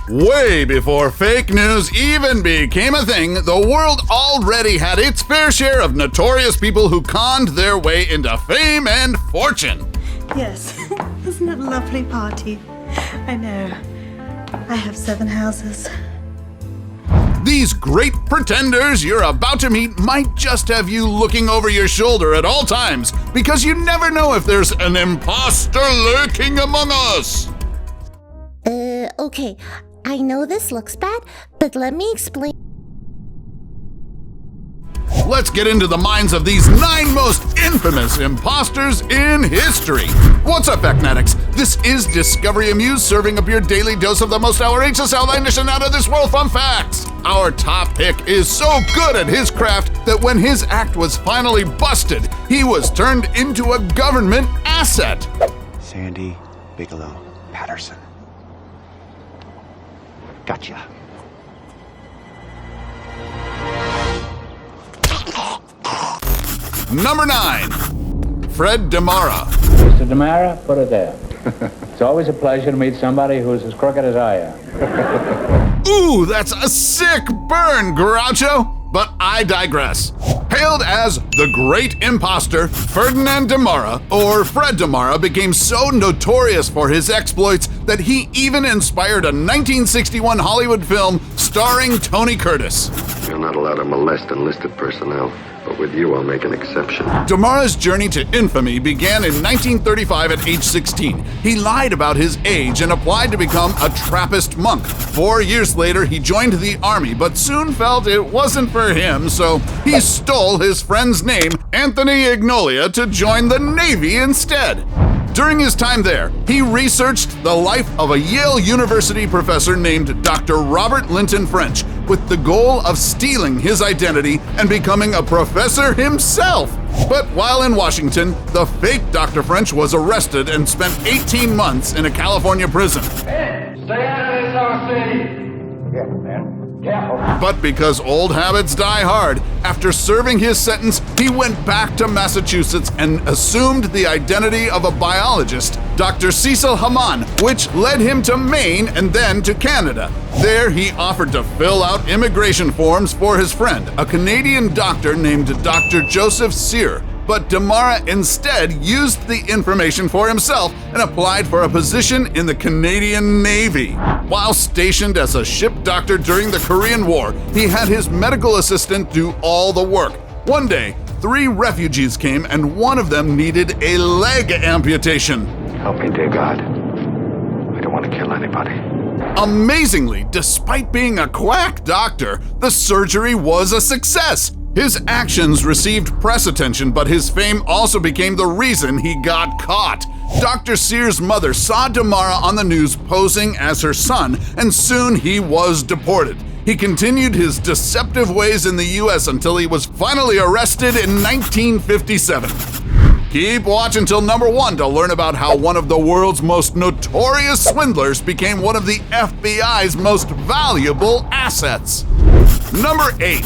Way before fake news even became a thing, the world already had its fair share of notorious people who conned their way into fame and fortune. Yes, isn't it a lovely party? I know. I have 7 houses. These great pretenders you're about to meet might just have you looking over your shoulder at all times, because you never know if there's an impostor lurking among us. Okay. I know this looks bad, but let me explain. Let's get into the minds of these 9 most infamous imposters in history. What's up, Abagnale? This is Discovery Amuse, serving up your daily dose of the most outrageous, outlandish, and out-of-this-world fun facts. Our top pick is so good at his craft that when his act was finally busted, he was turned into a government asset. Sandy Bigelow Patterson. Gotcha. Number 9, Fred Demara. Mr. Demara, put it there. It's always a pleasure to meet somebody who's as crooked as I am. Ooh, that's a sick burn, Groucho! But I digress. Hailed as the Great Imposter, Ferdinand Demara, or Fred Demara, became so notorious for his exploits that he even inspired a 1961 Hollywood film starring Tony Curtis. You're not allowed to molest enlisted personnel, but with you I'll make an exception. Demara's journey to infamy began in 1935 at age 16. He lied about his age and applied to become a Trappist monk. 4 years later, he joined the army, but soon felt it wasn't for him, so he stole his friend's name, Anthony Ignolia, to join the Navy instead. During his time there, he researched the life of a Yale University professor named Dr. Robert Linton French, with the goal of stealing his identity and becoming a professor himself. But while in Washington, the fake Dr. French was arrested and spent 18 months in a California prison. Hey, stay out of this, our city! Careful, man. Careful. But because old habits die hard, after serving his sentence, he went back to Massachusetts and assumed the identity of a biologist, Dr. Cecil Hamann, which led him to Maine and then to Canada. There, he offered to fill out immigration forms for his friend, a Canadian doctor named Dr. Joseph Cyr. But Demara instead used the information for himself and applied for a position in the Canadian Navy. While stationed as a ship doctor during the Korean War, he had his medical assistant do all the work. One day, 3 refugees came and one of them needed a leg amputation. Help me, dear God. I don't want to kill anybody. Amazingly, despite being a quack doctor, the surgery was a success. His actions received press attention, but his fame also became the reason he got caught. Dr. Cyr's mother saw Demara on the news posing as her son, and soon he was deported. He continued his deceptive ways in the US until he was finally arrested in 1957. Keep watching till number 1 to learn about how one of the world's most notorious swindlers became one of the FBI's most valuable assets. Number 8.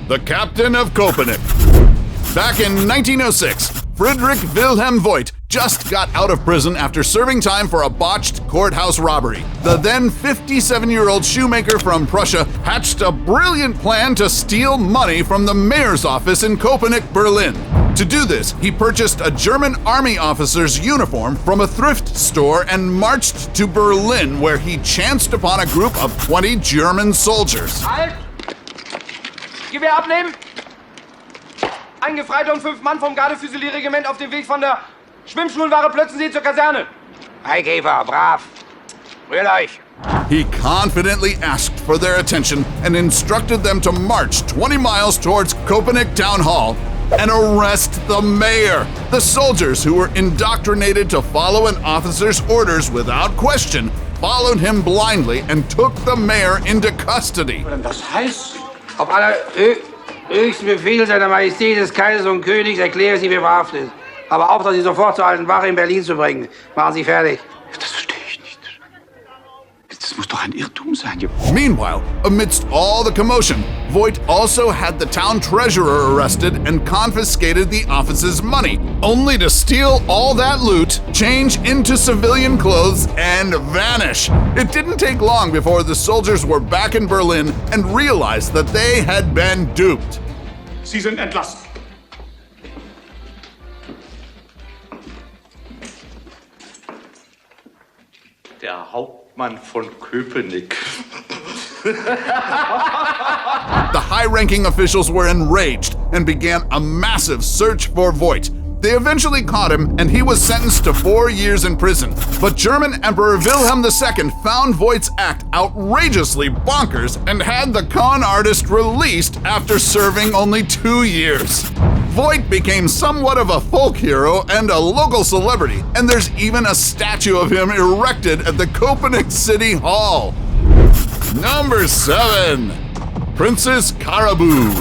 The Captain of Copenhagen. Back in 1906, Friedrich Wilhelm Voigt just got out of prison after serving time for a botched courthouse robbery. The then 57-year-old shoemaker from Prussia hatched a brilliant plan to steal money from the mayor's office in Copenhagen, Berlin. To do this, he purchased a German army officer's uniform from a thrift store and marched to Berlin, where he chanced upon a group of 20 German soldiers. Halt! Gewehr abnehmen! Eingefreiter und 5 Mann vom Gardefüsilierregiment auf dem Weg von der Schwimmschulware Plötzensee zur Kaserne. Eikäfer, brav! Rührt euch! He confidently asked for their attention and instructed them to march 20 miles towards Copenhagen Town Hall and arrest the mayor. The soldiers, who were indoctrinated to follow an officer's orders without question, followed him blindly and took the mayor into custody. Das heißt, auf aller höchsten Befehl seiner Majestät des Kaisers und Königs erkläre Sie verhaftet. Aber auch, dass Sie sofort zur alten Wache in Berlin zu bringen. Machen Sie fertig. Das verstehe ich nicht. Das muss doch ein Irrtum sein. Meanwhile, amidst all the commotion, Voight also had the town treasurer arrested and confiscated the office's money, only to steal all that loot, change into civilian clothes, and vanish. It didn't take long before the soldiers were back in Berlin and realized that they had been duped. Sie sind entlassen. Der Hauptmann von Köpenick. The high-ranking officials were enraged and began a massive search for Voight. They eventually caught him, and he was sentenced to 4 years in prison. But German Emperor Wilhelm II found Voight's act outrageously bonkers and had the con artist released after serving only 2 years. Voight became somewhat of a folk hero and a local celebrity, and there's even a statue of him erected at the Copenhagen City Hall. Number 7. Princess Caribou.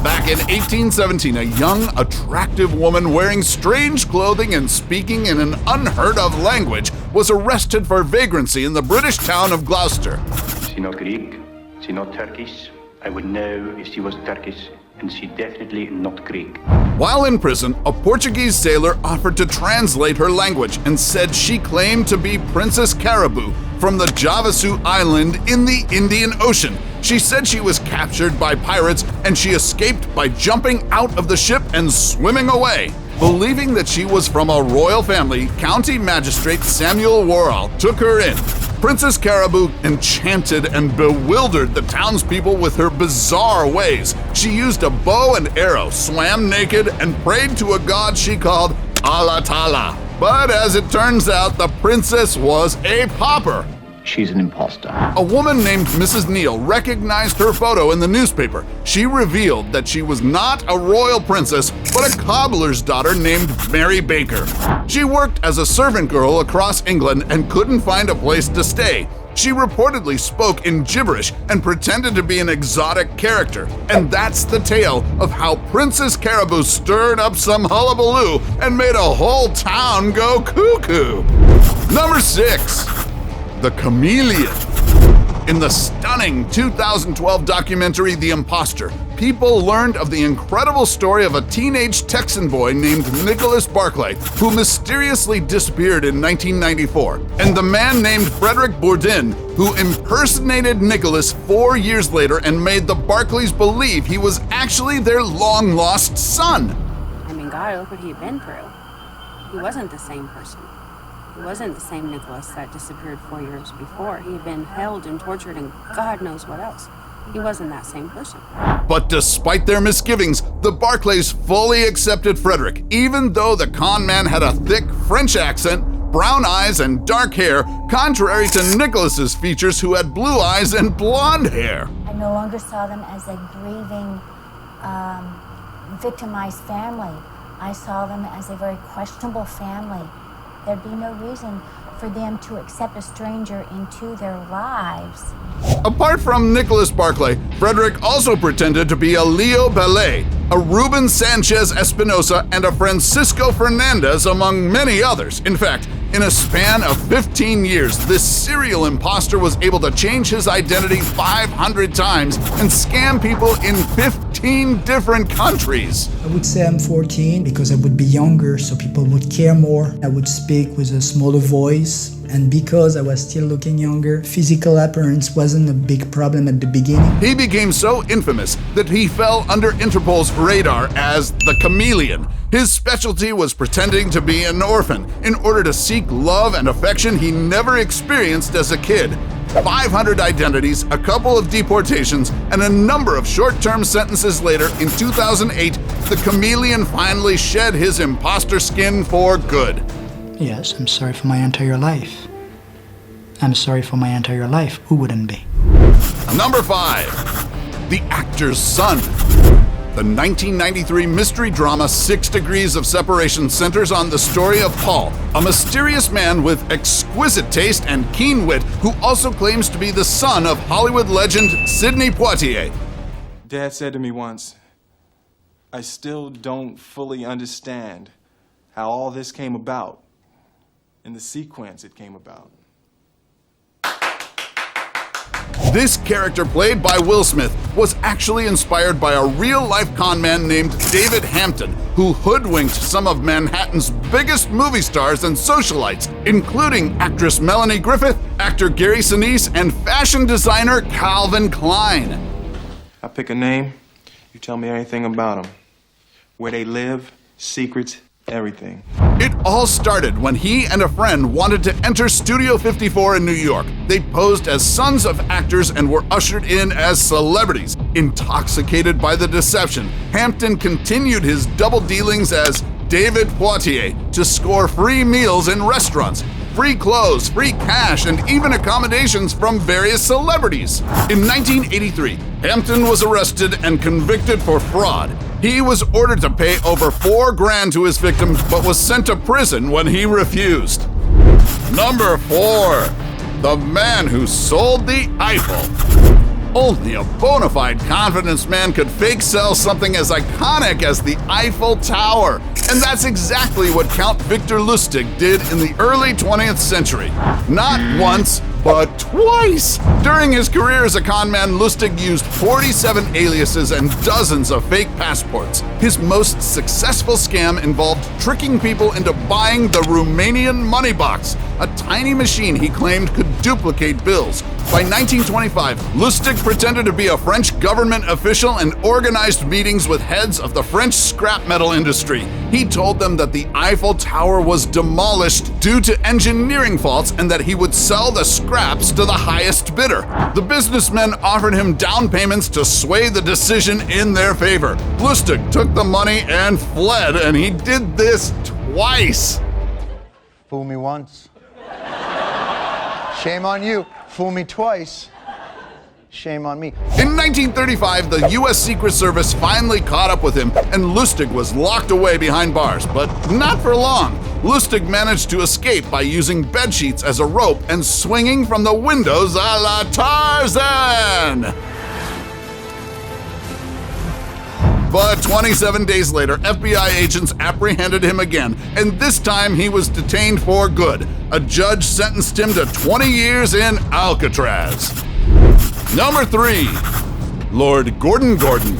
Back in 1817, a young, attractive woman wearing strange clothing and speaking in an unheard-of language was arrested for vagrancy in the British town of Gloucester. She not Greek, she not Turkish. I would know if she was Turkish, and she definitely not Greek. While in prison, a Portuguese sailor offered to translate her language and said she claimed to be Princess Caribou from the Javasu Island in the Indian Ocean. She said she was captured by pirates and she escaped by jumping out of the ship and swimming away. Believing that she was from a royal family, County Magistrate Samuel Worrall took her in. Princess Caribou enchanted and bewildered the townspeople with her bizarre ways. She used a bow and arrow, swam naked, and prayed to a god she called Allah Ta'ala. But as it turns out, the princess was a pauper. She's an impostor. A woman named Mrs. Neal recognized her photo in the newspaper. She revealed that she was not a royal princess, but a cobbler's daughter named Mary Baker. She worked as a servant girl across England and couldn't find a place to stay. She reportedly spoke in gibberish and pretended to be an exotic character. And that's the tale of how Princess Caribou stirred up some hullabaloo and made a whole town go cuckoo. Number 6. The Chameleon. In the stunning 2012 documentary The Impostor, people learned of the incredible story of a teenage Texan boy named Nicholas Barclay, who mysteriously disappeared in 1994, and the man named Frederick Bourdin, who impersonated Nicholas 4 years later and made the Barclays believe he was actually their long-lost son. I mean, God, look what he had been through. He wasn't the same person. He wasn't the same Nicholas that disappeared 4 years before. He had been held and tortured and God knows what else. He wasn't that same person. But despite their misgivings, the Barclays fully accepted Frederick, even though the con man had a thick French accent, brown eyes, and dark hair, contrary to Nicholas's features, who had blue eyes and blonde hair. I no longer saw them as a grieving, victimized family. I saw them as a very questionable family. There'd be no reason for them to accept a stranger into their lives. Apart from Nicholas Barclay, Frederick also pretended to be a Leo Ballet, a Ruben Sanchez Espinosa, and a Francisco Fernandez, among many others. In fact, in a span of 15 years, this serial imposter was able to change his identity 500 times and scam people in 15 different countries. I would say I'm 14 because I would be younger, so people would care more. I would speak with a smaller voice, and because I was still looking younger, physical appearance wasn't a big problem at the beginning. He became so infamous that he fell under Interpol's radar as the Chameleon. His specialty was pretending to be an orphan in order to seek love and affection he never experienced as a kid. 500 identities, a couple of deportations, and a number of short-term sentences later, in 2008, the Chameleon finally shed his imposter skin for good. Yes, I'm sorry for my entire life. I'm sorry for my entire life. Who wouldn't be? Number 5. The Actor's Son. The 1993 mystery drama 6 Degrees of Separation centers on the story of Paul, a mysterious man with exquisite taste and keen wit who also claims to be the son of Hollywood legend Sidney Poitier. Dad said to me once, I still don't fully understand how all this came about and the sequence it came about. This character, played by Will Smith, was actually inspired by a real-life con man named David Hampton, who hoodwinked some of Manhattan's biggest movie stars and socialites, including actress Melanie Griffith, actor Gary Sinise, and fashion designer Calvin Klein. I pick a name, you tell me anything about them. Where they live, secrets, everything. It all started when he and a friend wanted to enter Studio 54 in New York. They posed as sons of actors and were ushered in as celebrities. Intoxicated by the deception, Hampton continued his double dealings as David Poitier to score free meals in restaurants, free clothes, free cash, and even accommodations from various celebrities. In 1983, Hampton was arrested and convicted for fraud. He was ordered to pay over $4 grand to his victims, but was sent to prison when he refused. Number 4. The man who sold the Eiffel. Only a bona fide confidence man could fake sell something as iconic as the Eiffel Tower. And that's exactly what Count Victor Lustig did in the early 20th century. Not once, but twice! During his career as a con man, Lustig used 47 aliases and dozens of fake passports. His most successful scam involved tricking people into buying the Romanian money box, a tiny machine he claimed could duplicate bills. By 1925, Lustig pretended to be a French government official and organized meetings with heads of the French scrap metal industry. He told them that the Eiffel Tower was demolished due to engineering faults and that he would sell the scraps to the highest bidder. The businessmen offered him down payments to sway the decision in their favor. Lustig took the money and fled, and he did this twice. Fool me once. Shame on you. Fool me twice. Shame on me. In 1935, the U.S. Secret Service finally caught up with him, and Lustig was locked away behind bars, but not for long. Lustig managed to escape by using bedsheets as a rope and swinging from the windows a la Tarzan! But 27 days later, FBI agents apprehended him again, and this time he was detained for good. A judge sentenced him to 20 years in Alcatraz. Number 3. Lord Gordon Gordon.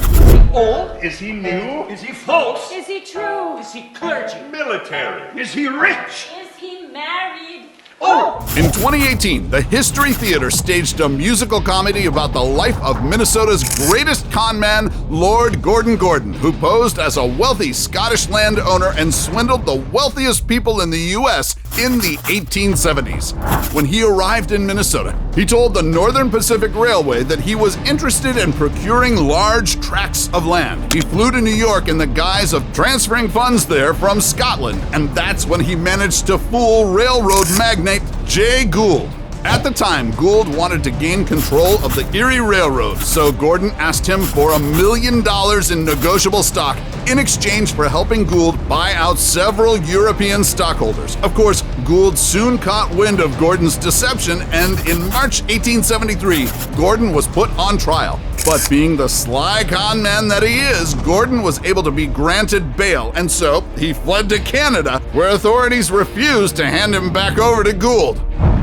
Old? Is he new? Is he false? Is he true? Is he clergy? Military? Is he rich? Is he married? Oh! In 2018, the History Theater staged a musical comedy about the life of Minnesota's greatest con man, Lord Gordon Gordon, who posed as a wealthy Scottish landowner and swindled the wealthiest people in the U.S. in the 1870s. When he arrived in Minnesota, he told the Northern Pacific Railway that he was interested in procuring large tracts of land. He flew to New York in the guise of transferring funds there from Scotland, and that's when he managed to fool railroad magnate Jay Gould. At the time, Gould wanted to gain control of the Erie Railroad, so Gordon asked him for $1 million in negotiable stock in exchange for helping Gould buy out several European stockholders. Of course, Gould soon caught wind of Gordon's deception, and in March 1873, Gordon was put on trial. But being the sly con man that he is, Gordon was able to be granted bail, and so he fled to Canada, where authorities refused to hand him back over to Gould.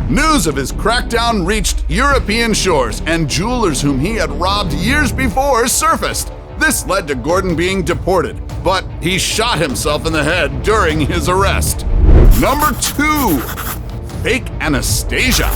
News of his crackdown reached European shores, and jewelers whom he had robbed years before surfaced. This led to Gordon being deported, but he shot himself in the head during his arrest. Number 2. Fake Anastasia.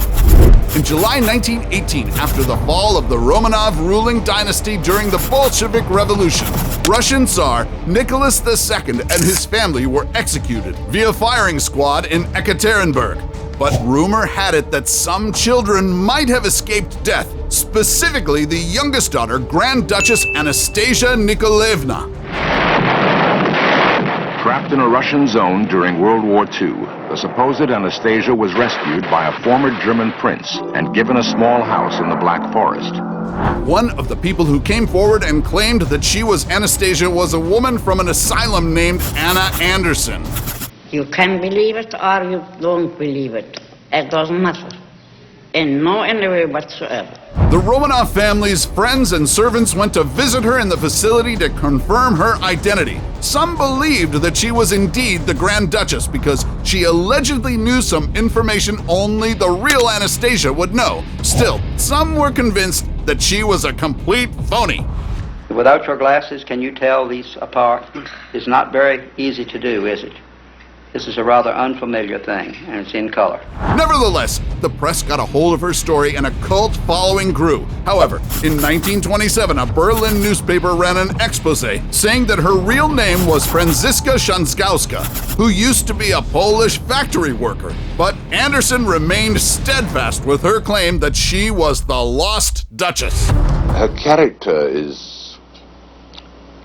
In July 1918, after the fall of the Romanov ruling dynasty during the Bolshevik Revolution, Russian Tsar Nicholas II and his family were executed via firing squad in Ekaterinburg. But rumor had it that some children might have escaped death, specifically the youngest daughter, Grand Duchess Anastasia Nikolaevna. Trapped in a Russian zone during World War II, the supposed Anastasia was rescued by a former German prince and given a small house in the Black Forest. One of the people who came forward and claimed that she was Anastasia was a woman from an asylum named Anna You can believe it or you don't believe it. It doesn't matter. in no any way whatsoever. The Romanov family's friends and servants went to visit her in the facility to confirm her identity. Some believed that she was indeed the Grand Duchess because she allegedly knew some information only the real Anastasia would know. Still, some were convinced that she was a complete phony. Without your glasses, can you tell these apart? It's not very easy to do, is it? This is a rather unfamiliar thing, and it's in color. Nevertheless, the press got a hold of her story and a cult following grew. However, in 1927, a Berlin newspaper ran an expose saying that her real name was Franziska Shanskowska, who used to be a Polish factory worker. But Anderson remained steadfast with her claim that she was the lost Duchess. Her character is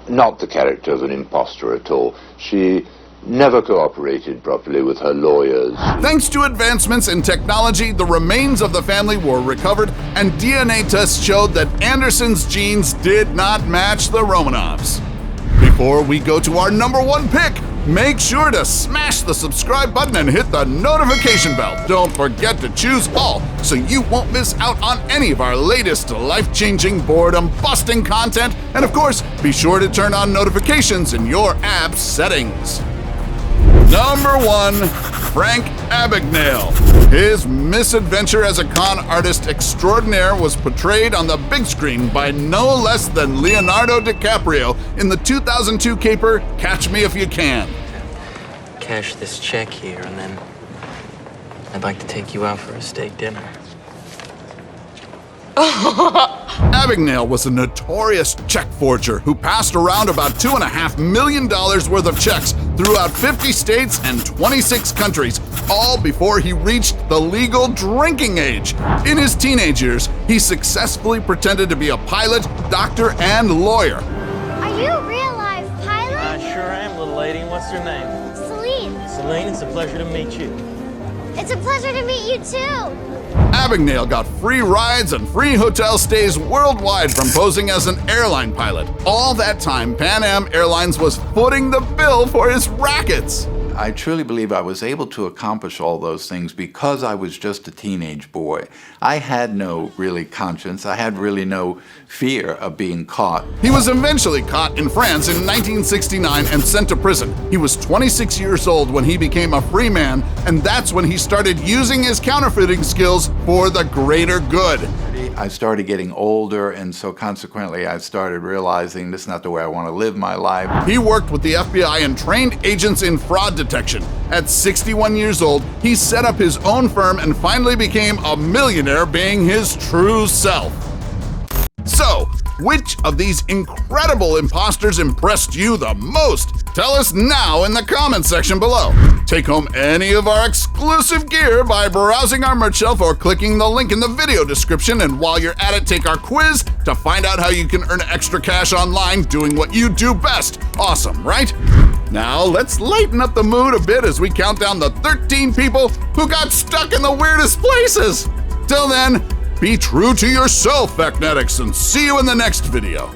not the character of an impostor at all. She never cooperated properly with her lawyers. Thanks to advancements in technology, the remains of the family were recovered, and DNA tests showed that Anderson's genes did not match the Romanovs. Before we go to our #1 pick, make sure to smash the subscribe button and hit the notification bell. Don't forget to choose all so you won't miss out on any of our latest life-changing, boredom-busting content. And of course, be sure to turn on notifications in your app's settings. #1, Frank Abagnale. His misadventure as a con artist extraordinaire was portrayed on the big screen by no less than Leonardo DiCaprio in the 2002 caper Catch Me If You Can. Cash this check here, and then I'd like to take you out for a steak dinner. Abagnale was a notorious check forger who passed around about $2.5 million worth of checks throughout 50 states and 26 countries, all before he reached the legal drinking age. In his teenage years, he successfully pretended to be a pilot, doctor, and lawyer. Are you a real-life pilot? I sure am, little lady. What's your name? Celine. Celine, it's a pleasure to meet you. It's a pleasure to meet you, too. Abagnale got free rides and free hotel stays worldwide from posing as an airline pilot. All that time, Pan Am Airlines was footing the bill for his rackets. I truly believe I was able to accomplish all those things because I was just a teenage boy. I had no really conscience. I had really no fear of being caught. He was eventually caught in France in 1969 and sent to prison. He was 26 years old when he became a free man, and that's when he started using his counterfeiting skills for the greater good. I started getting older, and so consequently I started realizing this is not the way I want to live my life. He worked with the FBI and trained agents in fraud detection. At 61 years old, he set up his own firm and finally became a millionaire, being his true self. So, which of these incredible imposters impressed you the most? Tell us now in the comments section below. Take home any of our exclusive gear by browsing our merch shelf or clicking the link in the video description, and while you're at it, take our quiz to find out how you can earn extra cash online doing what you do best. Awesome, right? Now let's lighten up the mood a bit as we count down the 13 people who got stuck in the weirdest places. Till then, be true to yourself, Magnetics, and see you in the next video.